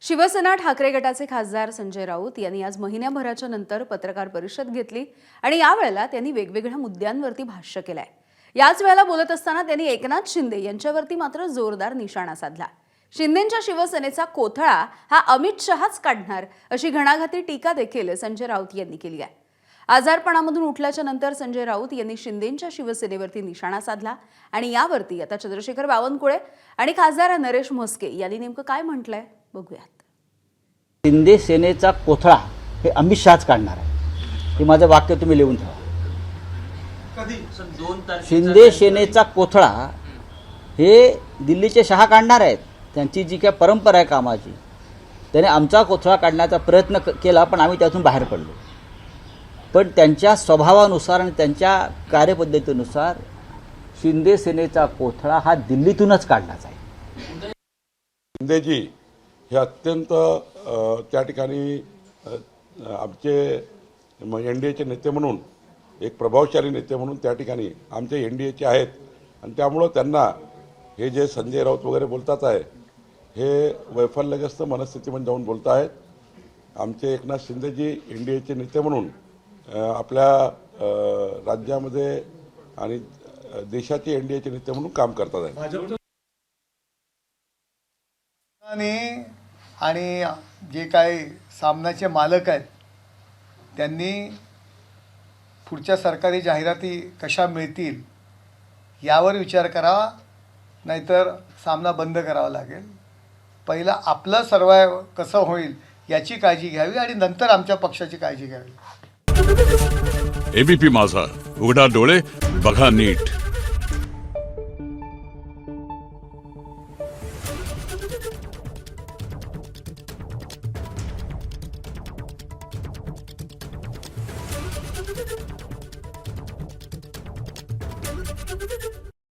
शिवसेना ठाकरे गटाचे खासदार संजय राऊत यांनी आज महिन्याभराच्या नंतर पत्रकार परिषद घेतली आणि यावेळेला त्यांनी वेगवेगळ्या मुद्द्यांवरती भाष्य केलंय। याच वेळेला बोलत असताना त्यांनी एकनाथ शिंदे यांच्यावरती मात्र जोरदार निशाणा साधला। शिंदेंच्या शिवसेनेचा कोथळा हा अमित शहाच काढणार अशी घणाघाती टीका देखील संजय राऊत यांनी केली आहे। आजारपणामधून उठल्याच्या नंतर संजय राऊत यांनी शिंदेंच्या शिवसेनेवरती निशाणा साधला आणि यावरती आता चंद्रशेखर बावनकुळे आणि खासदार नरेश म्हस्के यांनी नेमकं काय म्हटलंय बघूयात। शिंदे सेनेचा कोथळा हे अमित शहाच काढणार आहे, हे माझं वाक्य तुम्ही लिहून ठेवा। शिंदे सेनेचा कोथळा हे दिल्लीचे शहा काढणार आहेत। त्यांची जी काय परंपरा आहे कामाची, त्याने आमचा कोथळा काढण्याचा प्रयत्न केला, पण आम्ही त्यातून बाहेर पडलो। पण त्यांच्या स्वभावानुसार आणि त्यांच्या कार्यपद्धतीनुसार शिंदे सेनेचा कोथळा हा दिल्लीतूनच काढण्याचा आहे। शिंदेजी हे अत्यंत त्या ठिकाणी आमचे एन-डी-एचे नेते म्हणून, एक प्रभावशाली नेते म्हणून त्या ठिकाणी आमचे एन-डी-एचे आहेत आणि त्यामुळं त्यांना हे जे संजय राऊत वगैरे बोलतात आहे हे वैफल्यग्रस्त मनस्थितीमध्ये जाऊन बोलत आहेत। आमचे एकनाथ शिंदेजी एन-डी-एचे नेते म्हणून आपल्या राज्यामध्ये आणि देशाचे एन-डी-एचे नेते म्हणून काम करतात आहेत। आणि जे काही सामनाचे मालक आहेत त्यांनी पुढच्या सरकारी जाहिराती कशा मिळतील यावर विचार करावा, नाहीतर सामना बंद करावा लागेल। पहिला आपलं सर्वाइव्ह कसं होईल याची काळजी घ्यावी आणि नंतर आमच्या पक्षाची काळजी घ्यावी। एबीपी माझा, उघडा डोळे बघा नीट।